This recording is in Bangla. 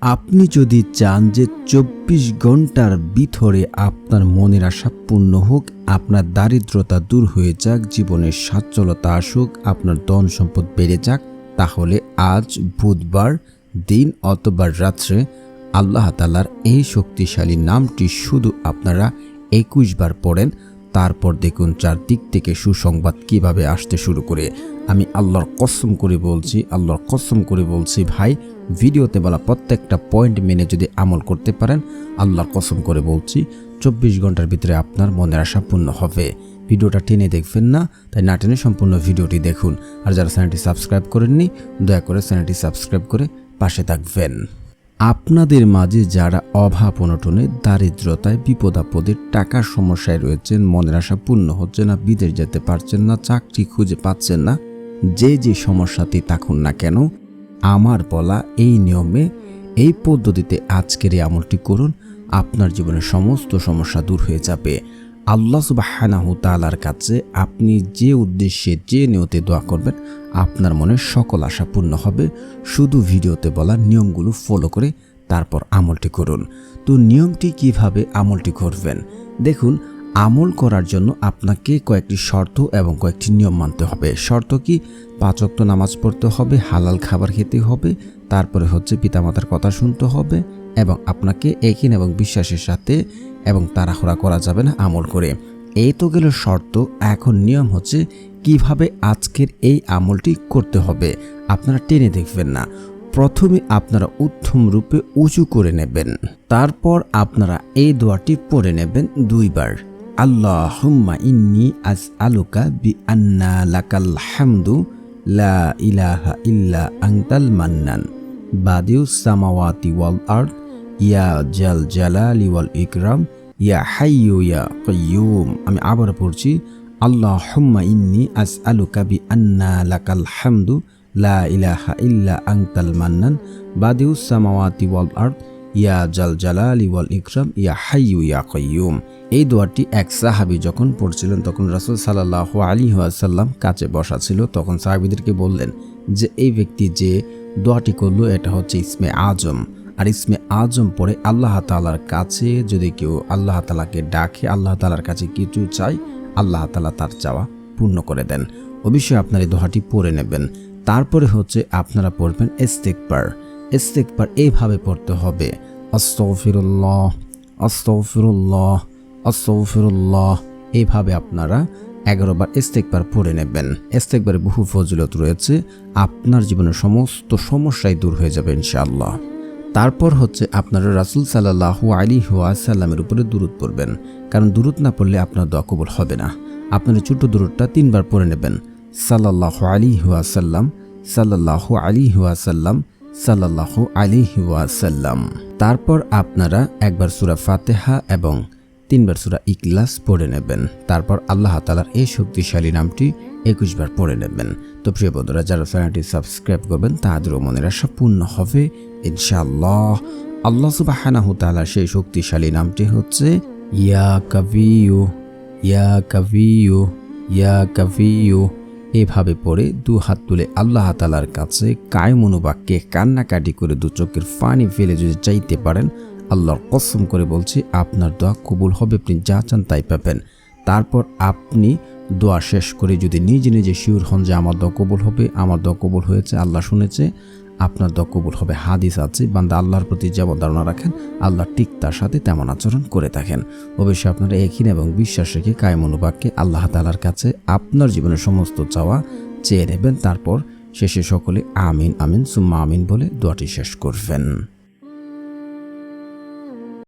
আপনি যদি চান যে ২৪ ঘন্টার ভিতরে আপনার মনের আশা পূর্ণ হোক, আপনার দারিদ্রতা দূর হয়ে যাক, জীবনের সচ্ছলতা আসুক, আপনার ধন সম্পদ বেড়ে যাক, তাহলে আজ বুধবার দিন অথবা রাত্রে আল্লাহ তাআলার এই শক্তিশালী নামটি শুধু আপনারা ২১ বার পড়েন। তারপর দেখুন চারদিক থেকে সুসংবাদ কিভাবে আসতে শুরু করে। আমি আল্লাহর কসম করে বলছি ভাই, ভিডিওতে বলা প্রত্যেকটা পয়েন্ট মেনে যদি আমল করতে পারেন, আল্লাহর কসম করে বলছি ২৪ ঘন্টার ভিতরে আপনার মনের আশা পূর্ণ হবে। ভিডিওটা টেনে দেখবেন না, তাই না টেনে সম্পূর্ণ ভিডিওটি দেখুন। আর যারা চ্যানেলটি সাবস্ক্রাইব করেননি, দয়া করে চ্যানেলটি সাবস্ক্রাইব করে পাশে থাকবেন। আপনাদের মাঝে যারা অভাব অনটনে, দারিদ্রতায়, বিপদ আপদে, টাকার সমস্যায় রয়েছেন, মনের আশা পূর্ণ হচ্ছে না, বিদেশ যেতে পারছেন না, চাকরি খুঁজে পাচ্ছেন না, যে সমস্যাতেই থাকুন না কেন, আমার বলা এই নিয়মে, এই পদ্ধতিতে আজকের এই আমলটি করুন। আপনার জীবনের সমস্ত সমস্যা দূর হয়ে যাবে। আল্লাহ সুবহানাহু তাআলার কাছে আপনি যে উদ্দেশ্যে, যে নিয়তে দোয়া করবেন, আপনার মনের সকল আশা পূর্ণ হবে। শুধু ভিডিওতে বলা নিয়মগুলো ফলো করে তারপর আমলটি করুন। তো নিয়মটি কিভাবে আমলটি করবেন দেখুন। আমল করার জন্য আপনাকে কয়েকটি শর্ত এবং কয়েকটি নিয়ম মানতে হবে। শর্ত কি? ৫ ওয়াক্ত নামাজ পড়তে হবে, হালাল খাবার খেতে হবে, তারপরে হচ্ছে পিতামাতার কথা শুনতে হবে, এবং আপনাকে ইয়াকিন এবং বিশ্বাসের সাথে এবং তাড়াহুড়া করা যাবে না আমল করে। এই তো গেল শর্ত। এখন নিয়ম হচ্ছে কিভাবে আজকের এই আমলটি করতে হবে। আপনারা টেনে দেখবেন না। প্রথমে আপনারা উত্তম রূপে উঁচু করে নেবেন, তারপর আপনারা এই দোয়াটি পড়ে নেবেন ২ বার। আল্লাহুম্মা ইন্নী আসআলুকা বিআন্না লাকাল হামদু লা ইলাহা ইল্লা আনতাল মান্নান বাদিউস সামাওয়াতি ওয়াল আরদ ইয়া জাল জালালি ওয়াল ইকরাম ইয়া হাইয়ু ইয়া কাইয়্যুম। আমি আবার পড়ছি, আল্লাহুম্মা ইন্নী আসআলুকা বিআন্না লাকাল হামদু লা ইলাহা ইল্লা আনতাল মান্নান বাদিউস সামাওয়াতি ওয়াল আরদ ইয়া জাল জালালি ওয়াল ইকরাম ইয়া হাইয়ু ইয়া কাইয়্যুম। এই দোয়াটি এক সাহাবী যখন পড়ছিলেন, তখন রাসূল সাল্লাল্লাহু আলাইহি ওয়াসাল্লাম কাছে বসা ছিল। তখন সাহাবীদেরকে বললেন যে এই ব্যক্তি যে দোয়াটি করলো এটা হচ্ছে ইসমে আজম। আর ইসমে আজম পড়ে আল্লাহ তাআলার কাছে যদি কেউ আল্লাহ তাআলাকে ডাকে, আল্লাহ তাআলার কাছে কিছু চায়, আল্লাহ তাআলা তার চাওয়া পূর্ণ করে দেন। অবশ্যই আপনার এই দোয়াটি পড়ে নেবেন। তারপরে হচ্ছে আপনারা পড়বেন ইস্তিগফার। এইভাবে পড়তে হবে, আস্তাগফিরুল্লাহ আস্তাগফিরুল্লাহ আস্তাগফিরুল্লাহ। এইভাবে আপনারা 11 বার ইস্তিগফার পড়ে নেবেন। ইস্তিগফারে বহু ফজিলত রয়েছে, আপনার জীবনের সমস্ত সমস্যাই দূর হয়ে যাবে ইনশাআল্লাহ। তারপর হচ্ছে আপনারা রাসূল সাল্লাল্লাহু আলাইহি ওয়াসাল্লামের উপরে দুরূদ পড়বেন, কারণ দুরূদ না পড়লে আপনার দোয়া কবুল হবে না। আপনারা ছোট দুরূদটা 3 বার পড়ে নেবেন, সাল্লাল্লাহু আলাইহি ওয়াসাল্লাম, সাল্লাল্লাহু আলাইহি ওয়াসাল্লাম, সাল্লাল্লাহু আলাইহি ওয়াসাল্লাম। তারপর আপনারা একবার সূরা ফাতিহা এবং 3 বার সূরা ইখলাস পড়ে নেবেন। তারপর আল্লাহ তাআলার এই শক্তিশালী নামটি 21 বার পড়ে নেবেন। তো প্রিয় বন্ধুরা, যারা চ্যানেলটি সাবস্ক্রাইব করবেন তাদেরও মনের আশা পূর্ণ হবে ইনশাআল্লাহ। আল্লাহ সুবহানাহু তাআলার সেই শক্তিশালী নামটি হচ্ছে ইয়া কাবিয়্যু ইয়া কাবিয়্যু ইয়া কাবিয়্যু। এভাবে পড়ে 2 হাত তুলে আল্লাহ তাআলার কাছে কায়মনোবাক্যে কান্নাকাটি করে 2 চোখের পানি ফেলে যদি চাইতে পারেন, আল্লাহর কসম করে বলছি আপনার দোয়া কবুল হবে। আপনি যা চান তাই পাবেন। তারপর আপনি দোয়া শেষ করে যদি নিজে নিজে শিওর হন যে আমার দোয়া কবুল হবে, আমার দোয়া কবুল হয়েছে, আল্লাহ শুনেছে, আপনার দোয়া কবুল হবে। হাদিস আছে, বান্দা আল্লাহর প্রতি যেমন ধারণা রাখেন, আল্লাহ ঠিক তার সাথে তেমন আচরণ করে থাকেন। অবশ্যই আপনারা ইয়াকিন এবং বিশ্বাস রেখে কায়মনোবাক্যে আল্লাহ তাআলার কাছে আপনার জীবনের সমস্ত চাওয়া চেয়ে নেবেন। তারপর শেষে সকলে আমিন আমিন সুম্মা আমিন বলে দোয়াটি শেষ করবেন।